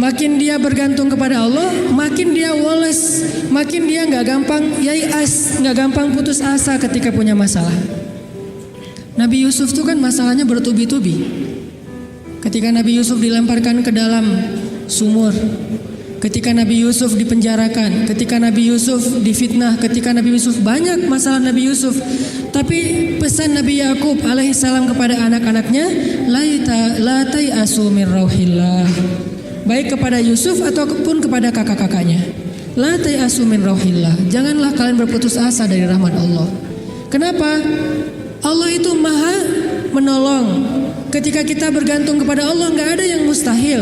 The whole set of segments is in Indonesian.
Makin dia bergantung kepada Allah, makin dia woles, makin dia nggak gampang yai'as, nggak gampang putus asa ketika punya masalah. Nabi Yusuf tuh kan masalahnya bertubi-tubi. Ketika Nabi Yusuf dilemparkan ke dalam sumur, ketika Nabi Yusuf dipenjarakan, ketika Nabi Yusuf difitnah, ketika Nabi Yusuf, banyak masalah Nabi Yusuf. Tapi pesan Nabi Yakub alaihissalam kepada anak-anaknya, la tai'asu min rauhillah. Baik kepada Yusuf ataupun kepada kakak-kakaknya. La tai'asu min rauhillah. Janganlah kalian berputus asa dari rahmat Allah. Kenapa? Allah itu maha menolong. Ketika kita bergantung kepada Allah, nggak ada yang mustahil.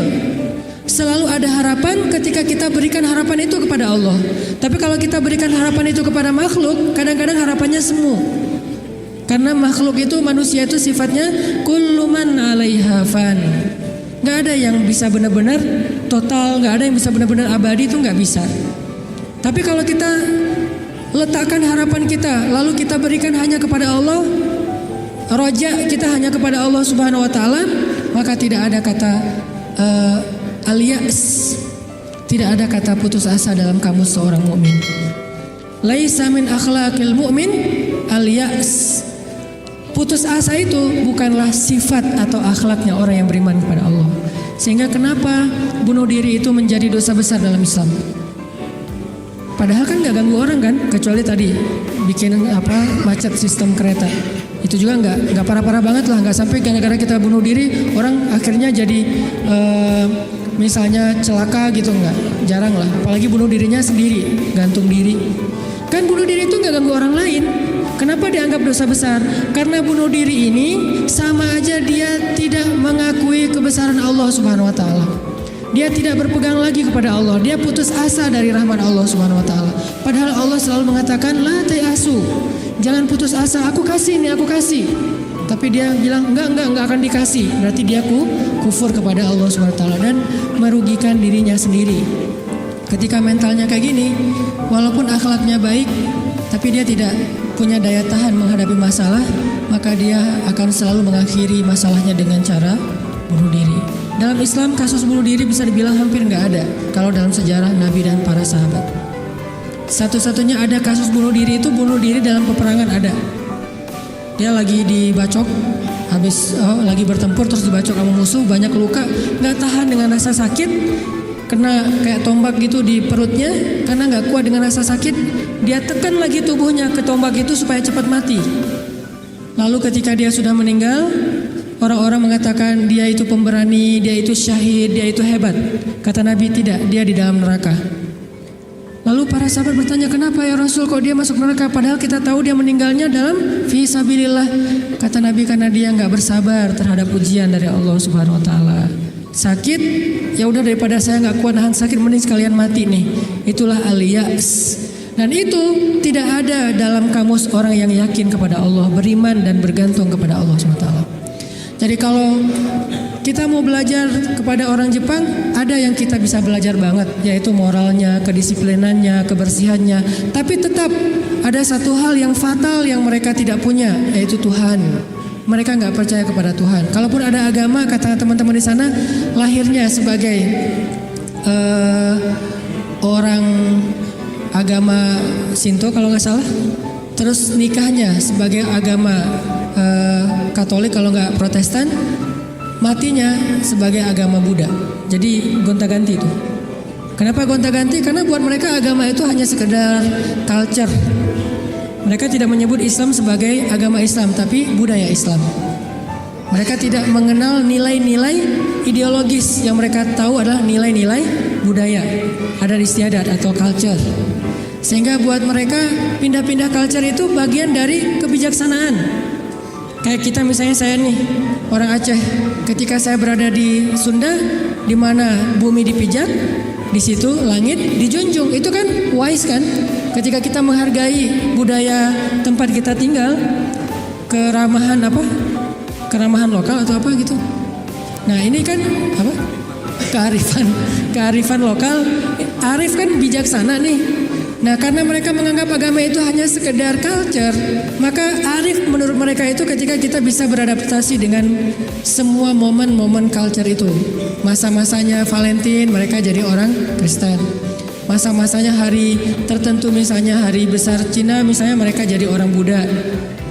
Selalu ada harapan ketika kita berikan harapan itu kepada Allah. Tapi kalau kita berikan harapan itu kepada makhluk, kadang-kadang harapannya semu. Karena makhluk itu, manusia itu sifatnya kullu man 'alaiha fan. Nggak ada yang bisa benar-benar total, nggak ada yang bisa benar-benar abadi, itu nggak bisa. Tapi kalau kita letakkan harapan kita, lalu kita berikan hanya kepada Allah, roja kita hanya kepada Allah Subhanahu Wa Taala, maka tidak ada kata al-ya's, tidak ada kata putus asa dalam kamus seorang mukmin. Laisa min akhlaqil mu'min al-ya's. Putus asa itu bukanlah sifat atau akhlaknya orang yang beriman kepada Allah. Sehingga kenapa bunuh diri itu menjadi dosa besar dalam Islam? Padahal kan nggak ganggu orang kan, kecuali tadi bikin macet sistem kereta. Itu juga nggak parah-parah banget lah, nggak sampai gara-gara kita bunuh diri orang akhirnya jadi misalnya celaka gitu, nggak, jarang lah. Apalagi bunuh dirinya sendiri, gantung diri. Kan bunuh diri itu nggak ganggu orang lain. Kenapa dianggap dosa besar? Karena bunuh diri ini sama aja dia tidak mengakui kebesaran Allah Subhanahu Wa Taala. Dia tidak berpegang lagi kepada Allah. Dia putus asa dari rahmat Allah Subhanahu Wa Taala. Padahal Allah selalu mengatakan la tai'asu, jangan putus asa. Aku kasih nih, aku kasih. Tapi dia bilang enggak akan dikasih. Berarti dia kufur kepada Allah Subhanahu Wa Taala dan merugikan dirinya sendiri. Ketika mentalnya kayak gini, walaupun akhlaknya baik, tapi dia tidak punya daya tahan menghadapi masalah, maka dia akan selalu mengakhiri masalahnya dengan cara bunuh diri. Dalam Islam kasus bunuh diri bisa dibilang hampir nggak ada kalau dalam sejarah Nabi dan para sahabat. Satu-satunya ada kasus bunuh diri itu bunuh diri dalam peperangan ada. Dia lagi dibacok, lagi bertempur terus dibacok sama musuh, banyak luka, nggak tahan dengan rasa sakit, kena kayak tombak gitu di perutnya, karena nggak kuat dengan rasa sakit, dia tekan lagi tubuhnya ke tombak itu supaya cepat mati. Lalu ketika dia sudah meninggal, orang-orang mengatakan dia itu pemberani, dia itu syahid, dia itu hebat. Kata Nabi tidak, dia di dalam neraka. Lalu para sahabat bertanya, kenapa ya Rasul kok dia masuk neraka? Padahal kita tahu dia meninggalnya dalam fisabilillah. Kata Nabi karena dia nggak bersabar terhadap ujian dari Allah Subhanahu Wa Taala. Sakit, ya udah daripada saya nggak kuat nahan sakit, mending sekalian mati nih. Itulah al-ya's. Dan itu tidak ada dalam kamus orang yang yakin kepada Allah, beriman dan bergantung kepada Allah SWT. Jadi kalau kita mau belajar kepada orang Jepang, ada yang kita bisa belajar banget, yaitu moralnya, kedisiplinannya, kebersihannya. Tapi tetap ada satu hal yang fatal yang mereka tidak punya, yaitu Tuhan. Mereka nggak percaya kepada Tuhan. Kalaupun ada agama, kata teman-teman di sana, lahirnya sebagai orang agama Shinto kalau nggak salah, terus nikahnya sebagai agama Katolik kalau nggak Protestan, matinya sebagai agama Buddha. Jadi gonta-ganti itu. Kenapa gonta-ganti? Karena buat mereka agama itu hanya sekedar culture. Mereka tidak menyebut Islam sebagai agama Islam, tapi budaya Islam. Mereka tidak mengenal nilai-nilai ideologis, yang mereka tahu adalah nilai-nilai budaya, adat istiadat atau culture. Sehingga buat mereka pindah-pindah culture itu bagian dari kebijaksanaan. Kayak kita misalnya, saya nih orang Aceh, ketika saya berada di Sunda, di mana bumi dipijak, di situ langit dijunjung. Itu kan wise kan? Ketika kita menghargai budaya tempat kita tinggal, keramahan keramahan lokal atau apa gitu. Nah ini kan apa? Kearifan lokal. Arif kan bijaksana nih. Nah, karena mereka menganggap agama itu hanya sekedar culture, maka arif menurut mereka itu ketika kita bisa beradaptasi dengan semua momen-momen culture itu. Masa-masanya Valentine, mereka jadi orang Kristen. Masa-masanya hari tertentu, misalnya hari besar Cina, misalnya mereka jadi orang Buddha.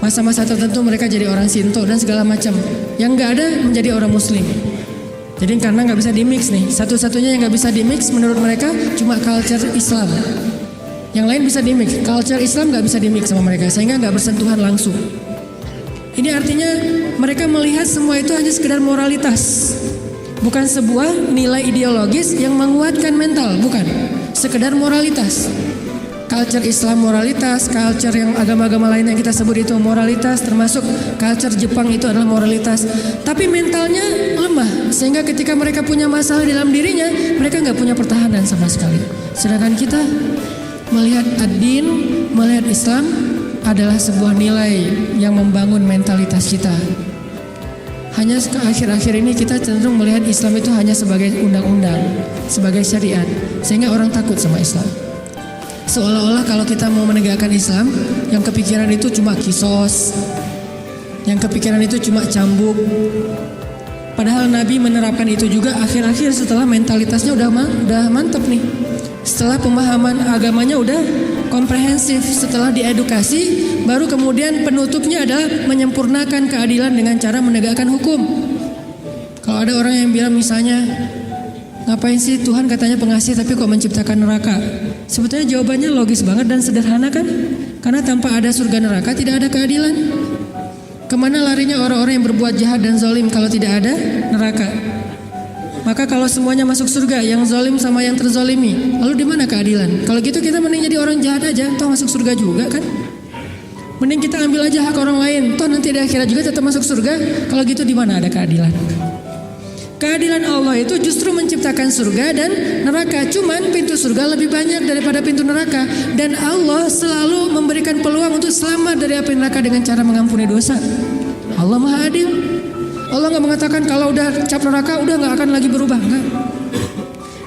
Masa-masa tertentu mereka jadi orang Shinto dan segala macam. Yang nggak ada menjadi orang Muslim. Jadi karena nggak bisa dimix nih, satu-satunya yang nggak bisa dimix menurut mereka cuma culture Islam. Yang lain bisa dimix, culture Islam nggak bisa dimix sama mereka, sehingga nggak bersentuhan langsung. Ini artinya mereka melihat semua itu hanya sekedar moralitas, bukan sebuah nilai ideologis yang menguatkan mental, bukan. Sekedar moralitas. Culture Islam moralitas, culture yang agama-agama lain yang kita sebut itu moralitas, termasuk culture Jepang itu adalah moralitas. Tapi mentalnya lemah, sehingga ketika mereka punya masalah di dalam dirinya, mereka nggak punya pertahanan sama sekali. Sedangkan kita melihat ad-din, melihat Islam adalah sebuah nilai yang membangun mentalitas kita. Hanya akhir-akhir ini kita cenderung melihat Islam itu hanya sebagai undang-undang, sebagai syariat, sehingga orang takut sama Islam. Seolah-olah kalau kita mau menegakkan Islam, yang kepikiran itu cuma kisos, yang kepikiran itu cuma cambuk. Padahal Nabi menerapkan itu juga akhir-akhir setelah mentalitasnya udah mantap nih. Setelah pemahaman agamanya udah komprehensif, setelah diedukasi, baru kemudian penutupnya adalah menyempurnakan keadilan dengan cara menegakkan hukum. Kalau ada orang yang bilang misalnya, ngapain sih Tuhan katanya pengasih tapi kok menciptakan neraka? Sebetulnya jawabannya logis banget dan sederhana kan? Karena tanpa ada surga neraka tidak ada keadilan. Kemana larinya orang-orang yang berbuat jahat dan zalim kalau tidak ada neraka? Maka kalau semuanya masuk surga, yang zalim sama yang terzalimi, lalu di mana keadilan? Kalau gitu kita mending jadi orang jahat aja, toh masuk surga juga kan? Mending kita ambil aja hak orang lain, toh nanti di akhirat juga tetap masuk surga. Kalau gitu di mana ada keadilan? Keadilan Allah itu justru menciptakan surga dan neraka. Cuman pintu surga lebih banyak daripada pintu neraka, dan Allah selalu memberikan peluang untuk selamat dari api neraka dengan cara mengampuni dosa. Allah Maha Adil. Allah nggak mengatakan kalau udah cap neraka udah nggak akan lagi berubah, enggak.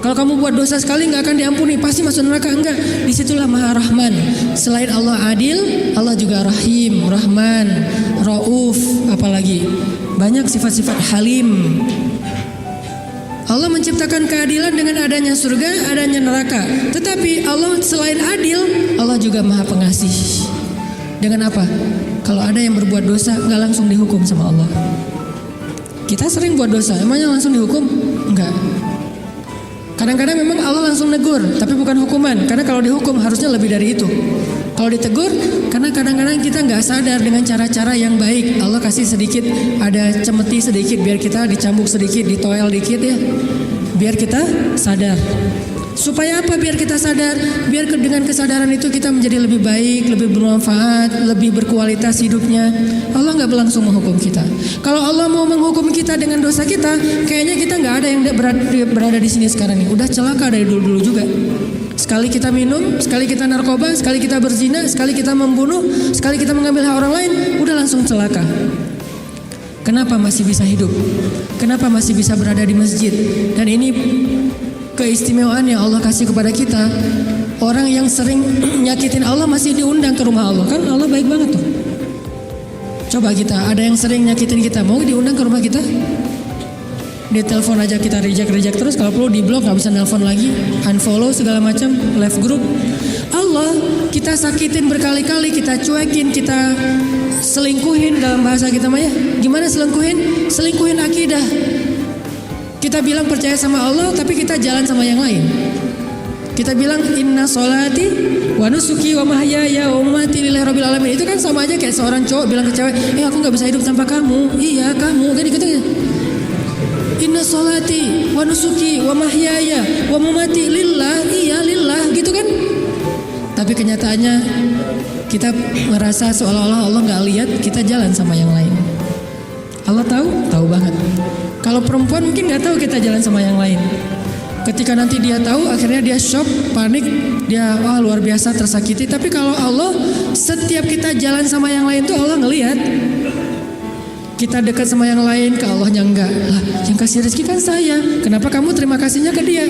Kalau kamu buat dosa sekali nggak akan diampuni, pasti masuk neraka, enggak. Disitulah Maha Rahman. Selain Allah adil, Allah juga Rahim, Rahman, Rauf, apalagi banyak sifat-sifat Halim. Allah menciptakan keadilan dengan adanya surga, adanya neraka. Tetapi Allah selain adil, Allah juga Maha Pengasih. Dengan apa? Kalau ada yang berbuat dosa nggak langsung dihukum sama Allah. Kita sering buat dosa, emangnya langsung dihukum? Enggak. Kadang-kadang memang Allah langsung negur, tapi bukan hukuman. Karena kalau dihukum harusnya lebih dari itu. Kalau ditegur, karena kadang-kadang kita nggak sadar dengan cara-cara yang baik. Allah kasih sedikit, ada cemeti sedikit, biar kita dicambuk sedikit, ditoel dikit ya. Biar kita sadar. Supaya apa? Biar kita sadar. Biar dengan kesadaran itu kita menjadi lebih baik, lebih bermanfaat, lebih berkualitas hidupnya. Allah nggak langsung menghukum kita. Kalau Allah mau menghukum kita dengan dosa kita, kayaknya kita nggak ada yang berada di sini sekarang ini. Udah celaka dari dulu-dulu juga. Sekali kita minum, sekali kita narkoba, sekali kita berzina, sekali kita membunuh, sekali kita mengambil hak orang lain, udah langsung celaka. Kenapa masih bisa hidup? Kenapa masih bisa berada di masjid? Dan ini keistimewaan yang Allah kasih kepada kita. Orang yang sering nyakitin Allah masih diundang ke rumah Allah. Kan Allah baik banget tuh. Coba kita, ada yang sering nyakitin kita, mau diundang ke rumah kita? Di telepon aja kita reject terus, kalau perlu di blok, nggak bisa nelpon lagi, unfollow segala macam, left group. Allah kita sakitin berkali-kali, kita cuekin, kita selingkuhin dalam bahasa kita mah ya. Gimana selingkuhin? Selingkuhin akidah. Kita bilang percaya sama Allah, tapi kita jalan sama yang lain. Kita bilang inna sholati wa nusuki wa mahyaya wa mamati lillahi rabbil alamin. Itu kan sama aja kayak seorang cowok bilang ke cewek, aku nggak bisa hidup tanpa kamu. Iya kamu, kan gitu. Inna sholati wa nusuki wa mahyaya wa mamati lillah, iya lillah, gitu kan. Tapi kenyataannya kita merasa seolah-olah Allah nggak lihat, kita jalan sama yang lain. Allah tahu banget. Kalau perempuan mungkin nggak tahu kita jalan sama yang lain. Ketika nanti dia tahu, akhirnya dia shock, panik, dia luar biasa tersakiti. Tapi kalau Allah, setiap kita jalan sama yang lain tuh Allah ngelihat. Kita dekat sama yang lain, ke Allahnya enggak. Lah, yang kasih rezeki kan saya. Kenapa kamu terima kasihnya ke dia?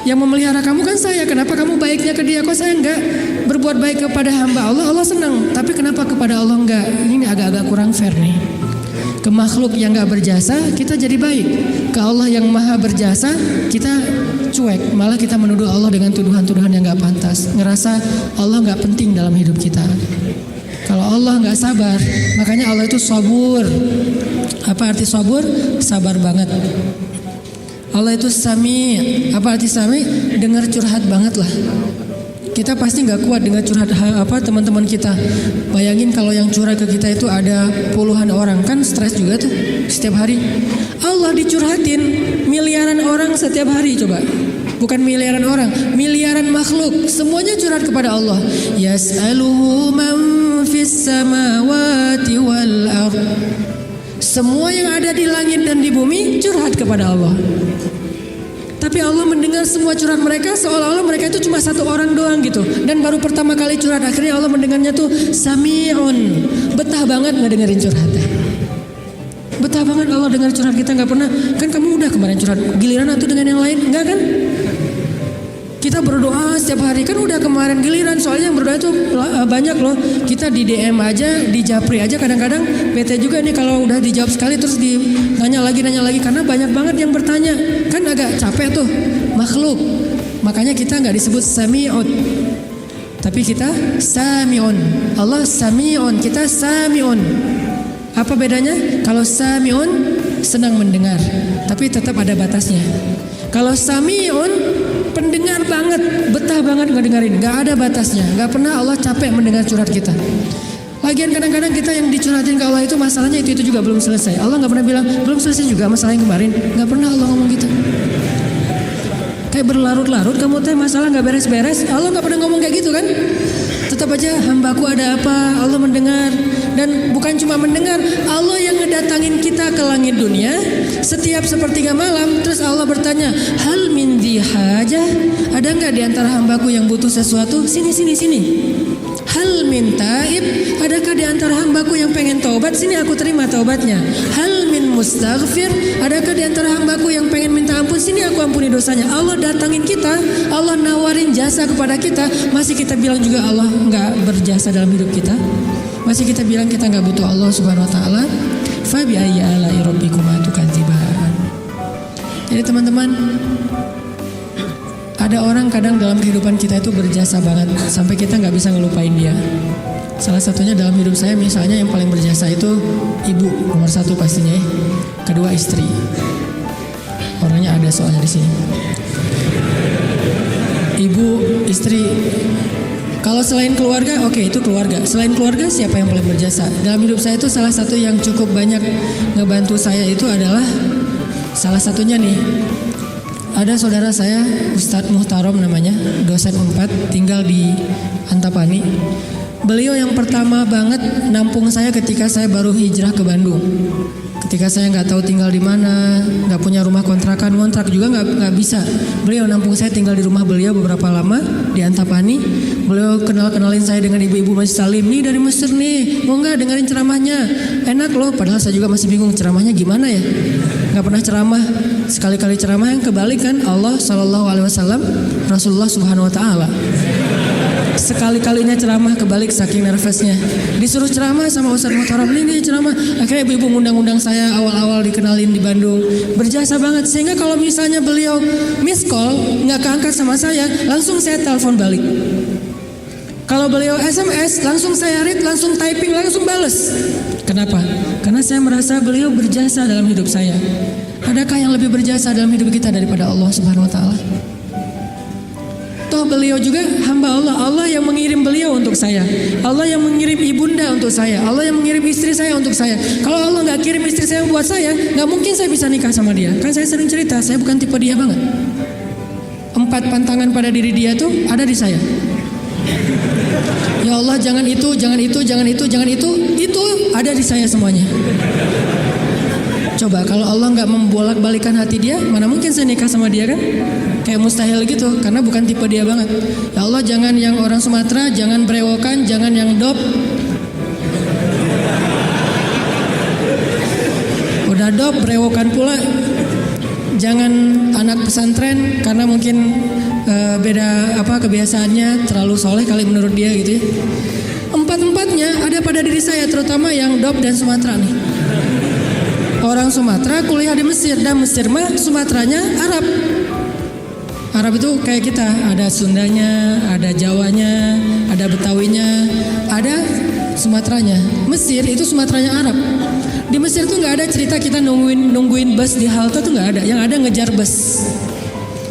Yang memelihara kamu kan saya. Kenapa kamu baiknya ke dia? Kok saya enggak berbuat baik kepada hamba Allah? Allah senang. Tapi kenapa kepada Allah enggak? Ini agak-agak kurang fair nih. Ke makhluk yang enggak berjasa kita jadi baik. Ke Allah yang maha berjasa kita cuek. Malah kita menuduh Allah dengan tuduhan-tuduhan yang enggak pantas. Ngerasa Allah enggak penting dalam hidup kita. Kalau Allah enggak sabar, makanya Allah itu sabur. Apa arti sabur? Sabar banget. Allah itu sami. Apa arti sami? Dengar curhat banget lah. Kita pasti nggak kuat dengar curhat teman-teman kita. Bayangin kalau yang curhat ke kita itu ada puluhan orang, kan stres juga tuh setiap hari. Allah dicurhatin miliaran orang setiap hari, coba. Bukan miliaran orang, miliaran makhluk, semuanya curhat kepada Allah. Yas'aluhu man fis samawati wal ard. Semua yang ada di langit dan di bumi curhat kepada Allah. Tapi Allah mendengar semua curhat mereka seolah-olah mereka itu cuma satu orang doang gitu. Dan baru pertama kali curhat, akhirnya Allah mendengarnya tuh sami'un. Betah banget ngedengerin curhatnya. Betah banget Allah dengar curhat kita, nggak pernah. Kan kamu udah kemarin curhat, giliran atau dengan yang lain? Enggak kan? Kita berdoa setiap hari, kan udah kemarin giliran. Soalnya yang berdoa itu banyak loh. Kita di DM aja, di Japri aja kadang-kadang PT juga nih kalau udah dijawab sekali terus nanya lagi karena banyak banget yang bertanya. Kan agak capek tuh makhluk. Makanya kita nggak disebut sami'un, tapi kita sami'un. Allah sami'un, kita sami'un. Apa bedanya? Kalau sami'un senang mendengar, tapi tetap ada batasnya. Kalau sami'un pendengar banget, betah banget ngedengerin, gak ada batasnya, gak pernah Allah capek mendengar curhat kita. Lagian kadang-kadang kita yang dicurhatin ke Allah itu masalahnya itu juga belum selesai. Allah gak pernah bilang belum selesai juga masalah yang kemarin, gak pernah Allah ngomong gitu. Kayak berlarut-larut kamu teh masalah gak beres-beres, Allah gak pernah ngomong kayak gitu kan. Tetap aja hambaku ada apa, Allah mendengar. Dan bukan cuma mendengar, Allah yang ngedatangin kita ke langit dunia setiap sepertiga malam. Terus Allah bertanya, hal min dhi hajah, ada nggak di antara hambaku yang butuh sesuatu? Sini. Hal min taib, adakah di antara hambaku yang pengen taubat? Sini aku terima taubatnya. Hal min mustaghfir, adakah di antara hambaku yang pengen minta ampun? Sini aku ampuni dosanya. Allah datangin kita, Allah nawarin jasa kepada kita, masih kita bilang juga Allah nggak berjasa dalam hidup kita. Masih kita bilang kita nggak butuh Allah Subhanahu Wa Taala. Fa bi ayyi ala'i rabbikuma tukadziban. Jadi teman-teman, ada orang kadang dalam kehidupan kita itu berjasa banget sampai kita nggak bisa ngelupain dia. Salah satunya dalam hidup saya misalnya yang paling berjasa itu ibu nomor satu pastinya ya. Kedua istri. Orangnya ada soalnya di sini. Ibu, istri. Kalau selain keluarga, oke, itu keluarga. Selain keluarga, siapa yang paling berjasa? Dalam hidup saya itu salah satu yang cukup banyak ngebantu saya itu adalah salah satunya nih. Ada saudara saya, Ustadz Muhtarom namanya, dosen Unpad, tinggal di Antapani. Beliau yang pertama banget nampung saya ketika saya baru hijrah ke Bandung. Ketika saya nggak tahu tinggal di mana, nggak punya rumah kontrakan, ngontrak juga nggak bisa. Beliau nampung saya tinggal di rumah beliau beberapa lama di Antapani. Beliau kenalin saya dengan ibu-ibu Masjid Salim. Nih dari Mesir nih, mau nggak dengerin ceramahnya? Enak loh. Padahal saya juga masih bingung ceramahnya gimana ya. Nggak pernah ceramah. Sekali-kali ceramah yang kebalik kan Allah Shallallahu Alaihi Wasallam, Rasulullah Subhanahu Wa Taala. Sekali-kalinya ceramah kebalik saking nervousnya. Disuruh ceramah sama Ustadz Muhtaram, nih ceramah. Akhirnya ibu-ibu ngundang-undang saya awal-awal dikenalin di Bandung. Berjasa banget. Sehingga kalau misalnya beliau miss call, nggak keangkat sama saya, langsung saya telepon balik. Kalau beliau SMS, langsung saya read, langsung typing, langsung bales. Kenapa? Karena saya merasa beliau berjasa dalam hidup saya. Adakah yang lebih berjasa dalam hidup kita daripada Allah Subhanahu Wa Taala? Toh beliau juga hamba Allah. Allah yang mengirim beliau untuk saya. Allah yang mengirim ibunda untuk saya. Allah yang mengirim istri saya untuk saya. Kalau Allah nggak kirim istri saya buat saya, nggak mungkin saya bisa nikah sama dia. Kan saya sering cerita, saya bukan tipe dia banget. 4 pantangan pada diri dia tuh ada di saya. Ya Allah, jangan itu, jangan itu, jangan itu, jangan itu ada di saya semuanya. Coba kalau Allah nggak membolak-balikan hati dia, mana mungkin saya nikah sama dia kan? Kayak mustahil gitu, karena bukan tipe dia banget. Ya Allah, jangan yang orang Sumatera, jangan brewokan, jangan yang dop. Udah dop, brewokan pula. jangan anak pesantren karena mungkin beda kebiasaannya, terlalu soleh kali menurut dia gitu ya. Empat-empatnya ada pada diri saya, terutama yang DOP dan Sumatera nih. Orang Sumatera kuliah di Mesir, dan Mesir mah Sumateranya Arab. Arab itu kayak kita, ada Sundanya, ada Jawanya, ada Betawinya, ada Sumateranya. Mesir itu Sumateranya Arab. Di Mesir tuh nggak ada cerita kita nungguin bus di halte tuh nggak ada. Yang ada ngejar bus.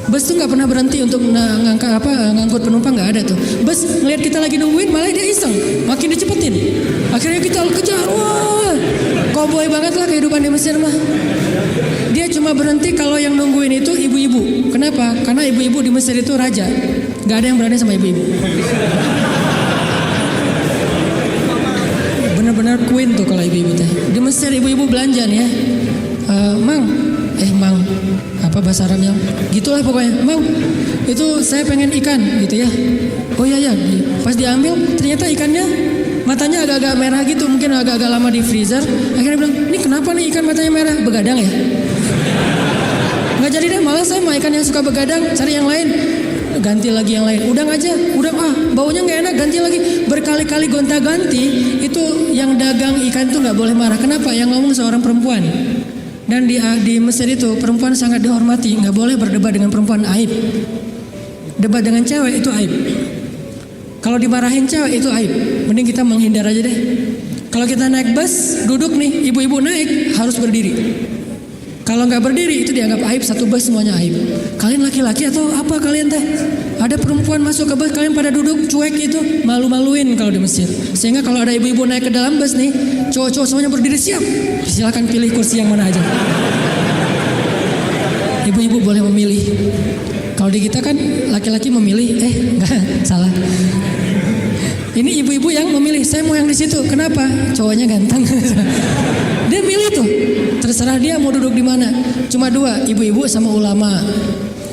Bus tuh nggak pernah berhenti untuk ngangkut penumpang, nggak ada tuh. Bus ngeliat kita lagi nungguin, malah dia iseng, makin dicepetin. Akhirnya kita kejar, wah, cowboy banget lah kehidupan di Mesir mah. Dia cuma berhenti kalau yang nungguin itu ibu-ibu. Kenapa? Karena ibu-ibu di Mesir itu raja. Nggak ada yang berani sama ibu-ibu. Benar-benar queen tuh kalau ibu-ibu teh. Di Mesir ibu-ibu belanja nih ya. Mang, apa bahasa Arabnya? Gitulah pokoknya. Mang, itu saya pengen ikan gitu ya. Oh iya. Pas diambil ternyata ikannya matanya agak-agak merah gitu, mungkin agak-agak lama di freezer. Akhirnya bilang, ini kenapa nih ikan matanya merah? Begadang ya? Nggak jadi deh, malah saya mau ikan yang suka begadang, cari yang lain. Ganti lagi yang lain, udang aja, baunya nggak enak, ganti lagi. Berkali-kali gonta-ganti. Itu yang dagang ikan tuh nggak boleh marah. Kenapa? Yang ngomong seorang perempuan. Dan di Mesir itu perempuan sangat dihormati, nggak boleh berdebat dengan perempuan, aib. Debat dengan cewek itu aib. Kalau dimarahin cewek itu aib. Mending kita menghindar aja deh. Kalau kita naik bus, duduk nih, ibu-ibu naik harus berdiri. Kalau nggak berdiri itu dianggap aib, satu bus semuanya aib. Kalian laki-laki atau apa kalian teh? Ada perempuan masuk ke bus, kalian pada duduk cuek itu, malu-maluin kalau di Mesir. Sehingga kalau ada ibu-ibu naik ke dalam bus nih, cowok-cowok semuanya berdiri siap. Silakan pilih kursi yang mana aja. Ibu-ibu boleh memilih. Kalau di kita kan laki-laki memilih, enggak, salah. Ini ibu-ibu yang memilih, saya mau yang di situ. Kenapa? Cowoknya ganteng. Dia milih tuh. Terserah dia mau duduk di mana. Cuma dua, ibu-ibu sama ulama.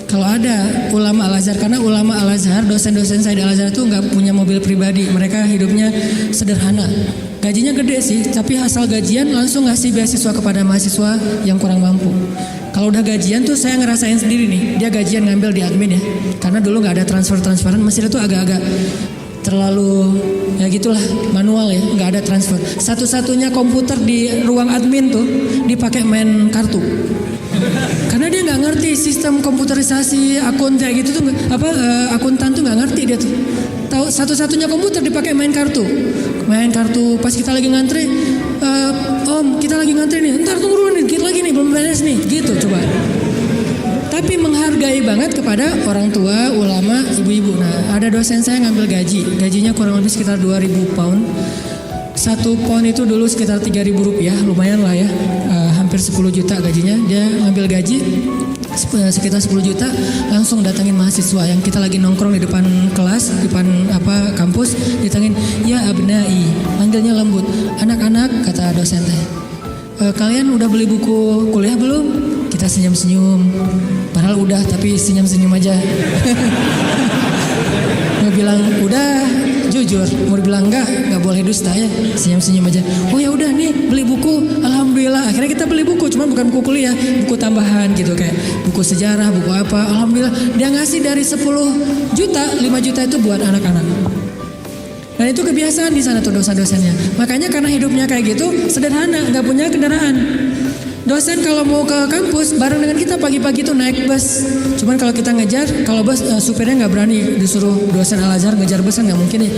Kalau ada ulama Al-Azhar, karena ulama Al-Azhar, dosen-dosen saya di Al-Azhar itu nggak punya mobil pribadi. Mereka hidupnya sederhana. Gajinya gede sih, tapi asal gajian langsung ngasih beasiswa kepada mahasiswa yang kurang mampu. Kalau udah gajian tuh saya ngerasain sendiri nih. Dia gajian ngambil di admin ya. Karena dulu nggak ada transferan. Mesir itu agak-agak terlalu ya gitulah, manual ya, nggak ada transfer. Satu-satunya komputer di ruang admin tuh dipakai main kartu. Karena dia nggak ngerti sistem komputerisasi akun kayak gitu tuh, akuntan tuh nggak ngerti dia tuh. Tahu satu-satunya komputer dipakai main kartu. Pas kita lagi ngantri, Om kita lagi ngantri nih, ntar tunggu dulu nih, dikit lagi nih belum beres nih, gitu coba. Tapi menghargai banget kepada orang tua, ulama, ibu-ibu. Nah, ada dosen saya ngambil gajinya kurang lebih sekitar 2.000 pound. 1 pound itu dulu sekitar 3.000 rupiah, lumayan lah ya, hampir 10 juta gajinya. Dia ngambil gaji sekitar 10 juta, langsung datangin mahasiswa yang kita lagi nongkrong di depan kelas, depan kampus, ditangin, ya abnai, manggilnya lembut, anak-anak, kata dosen teh. Kalian udah beli buku kuliah belum? Kita senyum-senyum, padahal udah, tapi senyum-senyum aja. Mau bilang udah, jujur. Mau bilang enggak boleh dusta ya, senyum-senyum aja. Oh ya udah nih, beli buku, alhamdulillah. Akhirnya kita beli buku, cuman bukan buku kuliah, buku tambahan gitu, kayak buku sejarah, buku apa. Alhamdulillah, dia ngasih dari 10 juta, 5 juta itu buat anak-anak. Dan itu kebiasaan di sana tuh dosen-dosennya. Makanya karena hidupnya kayak gitu, sederhana, nggak punya kendaraan. Dosen kalau mau ke kampus bareng dengan kita pagi-pagi tuh naik bus. Cuman kalau kita ngejar, kalau bus supirnya nggak berani disuruh dosen Al-Azhar ngejar bus kan nggak mungkin nih.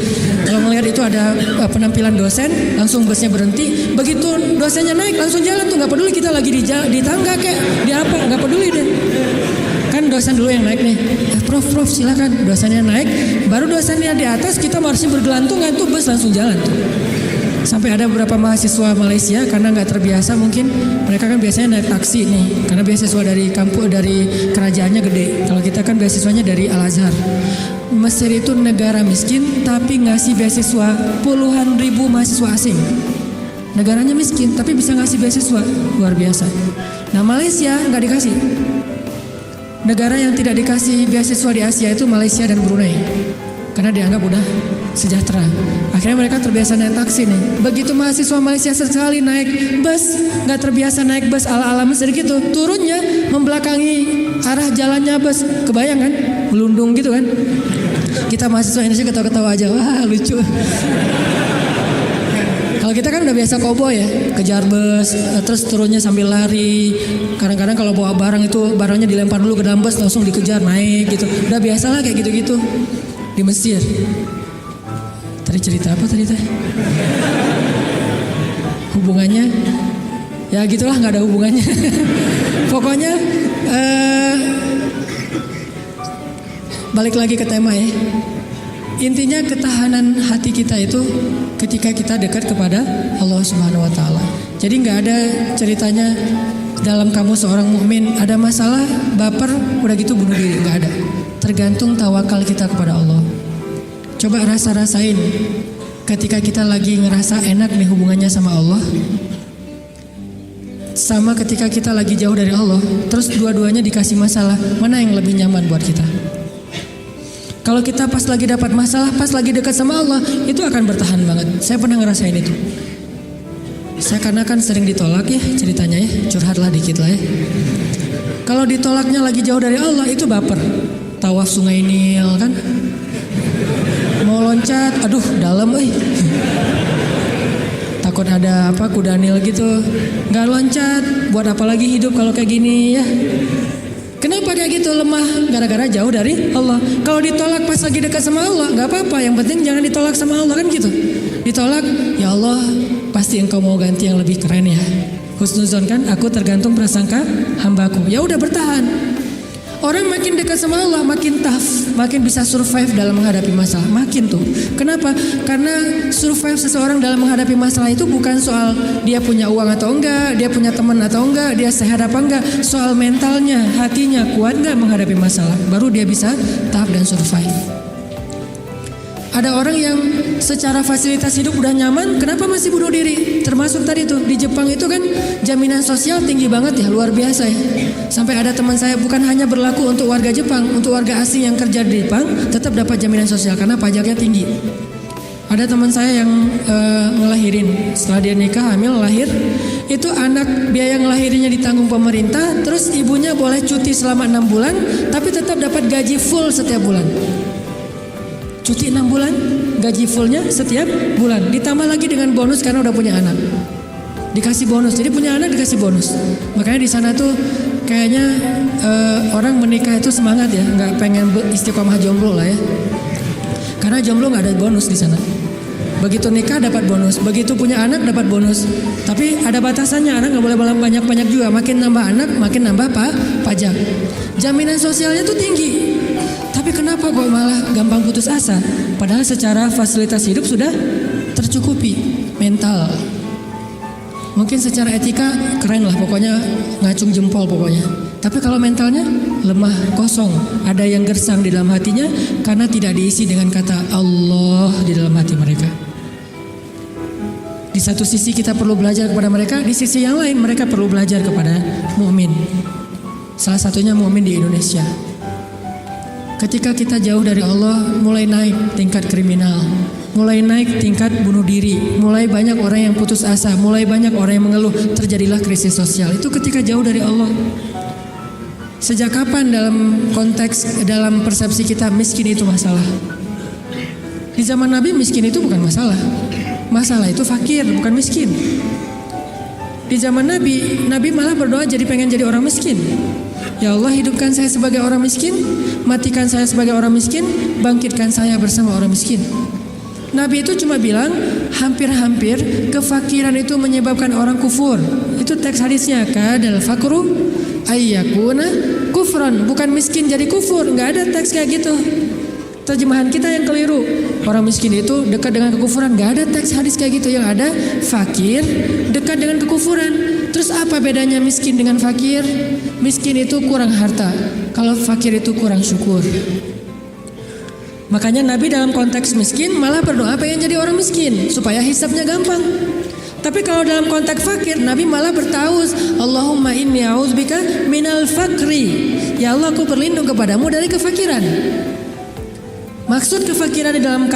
Kalau melihat itu ada penampilan dosen, langsung busnya berhenti. Begitu dosennya naik langsung jalan tuh, nggak peduli kita lagi di tangga kayak di apa, nggak peduli deh. Kan dosen dulu yang naik nih, Prof silakan. Dosennya naik, baru dosennya di atas, kita masih bergelantungan tuh, bus langsung jalan tuh. Sampai ada beberapa mahasiswa Malaysia karena nggak terbiasa, mungkin mereka kan biasanya naik taksi nih, karena beasiswa dari kampus, dari kerajaannya gede. Kalau kita kan beasiswanya dari Al-Azhar. Mesir itu negara miskin tapi ngasih beasiswa puluhan ribu mahasiswa asing. Negaranya miskin tapi bisa ngasih beasiswa, luar biasa. Nah Malaysia nggak dikasih. Negara yang tidak dikasih beasiswa di Asia itu Malaysia dan Brunei. karena dianggap udah sejahtera. Akhirnya mereka terbiasa naik taksi nih. Begitu mahasiswa Malaysia sekali naik bus, nggak terbiasa naik bus ala-ala Mesir gitu, turunnya membelakangi arah jalannya bus. Kebayang kan? Melundung gitu kan? Kita mahasiswa Indonesia ketawa-ketawa aja, wah lucu. Kalau kita kan udah biasa koboi ya, kejar bus, terus turunnya sambil lari. Kadang-kadang kalau bawa barang itu barangnya dilempar dulu ke dalam bus, langsung dikejar naik gitu. Udah biasa lah kayak gitu-gitu di Mesir. Tadi cerita apa tadi teh? Hubungannya? Ya gitulah, nggak ada hubungannya. Pokoknya balik lagi ke tema ya. Intinya ketahanan hati kita itu ketika kita dekat kepada Allah Subhanahu wa taala. Jadi nggak ada ceritanya dalam kamu seorang mukmin ada masalah, baper, udah gitu bunuh diri, nggak ada. Tergantung tawakal kita kepada Allah. Coba rasain ketika kita lagi ngerasa enak nih hubungannya sama Allah, sama ketika kita lagi jauh dari Allah, terus dua-duanya dikasih masalah, mana yang lebih nyaman buat kita? Kalau kita pas lagi dapat masalah, pas lagi dekat sama Allah, itu akan bertahan banget. Saya pernah ngerasain itu. Saya karena kan sering ditolak ya ceritanya ya, curhatlah dikit lah ya. Kalau ditolaknya lagi jauh dari Allah, itu baper. Tawaf Sungai Nil kan, mau loncat, aduh dalam takut ada apa kuda Nil gitu, nggak loncat. Buat apa lagi hidup kalau kayak gini ya? Kenapa kayak gitu? Lemah gara-gara jauh dari Allah. Kalau ditolak pas lagi dekat sama Allah, nggak apa-apa. Yang penting jangan ditolak sama Allah kan gitu. Ditolak, ya Allah pasti engkau mau ganti yang lebih keren ya. Husnuzon kan, aku tergantung prasangka hambaku. Ya udah bertahan. Orang makin dekat sama Allah makin tough, makin bisa survive dalam menghadapi masalah. Makin tuh. Kenapa? Karena survive seseorang dalam menghadapi masalah itu bukan soal dia punya uang atau enggak, dia punya teman atau enggak, dia sehat apa enggak. Soal mentalnya, hatinya kuat enggak menghadapi masalah. Baru dia bisa tough dan survive. Ada orang yang secara fasilitas hidup udah nyaman, kenapa masih bunuh diri? Termasuk tadi tuh di Jepang itu kan jaminan sosial tinggi banget ya, luar biasa ya. Sampai ada teman saya bukan hanya berlaku untuk warga Jepang, untuk warga asing yang kerja di Jepang tetap dapat jaminan sosial karena pajaknya tinggi. Ada teman saya yang ngelahirin, setelah dia nikah hamil lahir, itu anak biaya ngelahirinya ditanggung pemerintah, terus ibunya boleh cuti selama 6 bulan, tapi tetap dapat gaji full setiap bulan. Cuti 6 bulan, gaji fullnya setiap bulan. Ditambah lagi dengan bonus karena udah punya anak. Dikasih bonus, jadi punya anak dikasih bonus. Makanya di sana tuh kayaknya orang menikah itu semangat ya, nggak pengen istiqomah jomblo lah ya. Karena jomblo nggak ada bonus di sana. Begitu nikah dapat bonus, begitu punya anak dapat bonus. Tapi ada batasannya, anak nggak boleh banyak-banyak juga. Makin nambah anak, makin nambah pajak. Jaminan sosialnya tuh tinggi. Tapi kenapa kok malah gampang putus asa? Padahal secara fasilitas hidup sudah tercukupi. Mental, mungkin secara etika keren lah, pokoknya ngacung jempol pokoknya. Tapi kalau mentalnya lemah, kosong, ada yang gersang di dalam hatinya karena tidak diisi dengan kata Allah di dalam hati mereka. Di satu sisi kita perlu belajar kepada mereka, di sisi yang lain mereka perlu belajar kepada mukmin. Salah satunya mukmin di Indonesia. Ketika kita jauh dari Allah, mulai naik tingkat kriminal, mulai naik tingkat bunuh diri, mulai banyak orang yang putus asa, mulai banyak orang yang mengeluh, terjadilah krisis sosial. Itu ketika jauh dari Allah. Sejak kapan dalam persepsi kita miskin itu masalah? Di zaman Nabi miskin itu bukan masalah. Masalah itu fakir, bukan miskin. Di zaman Nabi malah berdoa jadi pengen jadi orang miskin. Ya Allah, hidupkan saya sebagai orang miskin, matikan saya sebagai orang miskin, bangkitkan saya bersama orang miskin. Nabi itu cuma bilang hampir-hampir kefakiran itu menyebabkan orang kufur. Itu teks hadisnya, kadal fakru ayyakuna kufran, bukan miskin jadi kufur. Nggak ada teks kayak gitu. Terjemahan kita yang keliru. Orang miskin itu dekat dengan kekufuran. Nggak ada teks hadis kayak gitu. Yang ada fakir dekat dengan kekufuran. Terus apa bedanya miskin dengan fakir? Miskin itu kurang harta, kalau fakir itu kurang syukur. Makanya Nabi dalam konteks miskin malah berdoa pengen jadi orang miskin supaya hisabnya gampang. Tapi kalau dalam konteks fakir, Nabi malah bertauz, Allahumma inni a'udzubika minal fakri. Ya Allah, aku berlindung kepadamu dari kefakiran. Maksud kefakiran di dalam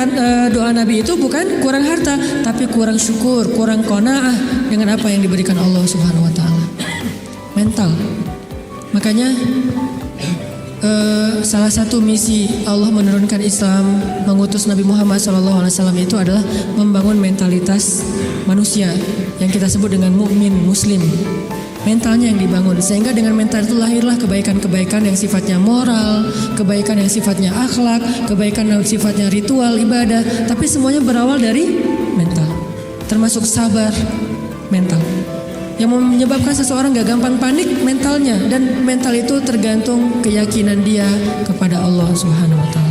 doa Nabi itu bukan kurang harta, tapi kurang syukur, kurang qanaah dengan apa yang diberikan Allah Subhanahu wa taala. Mental. Makanya salah satu misi Allah menurunkan Islam, mengutus Nabi Muhammad SAW itu adalah membangun mentalitas manusia yang kita sebut dengan mukmin muslim. Mentalnya yang dibangun, sehingga dengan mental itu lahirlah kebaikan-kebaikan yang sifatnya moral, kebaikan yang sifatnya akhlak, kebaikan yang sifatnya ritual, ibadah, tapi semuanya berawal dari mental. Termasuk sabar, mental. Yang menyebabkan seseorang gak gampang panik, mentalnya. Dan mental itu tergantung keyakinan dia kepada Allah Subhanahu wa taala.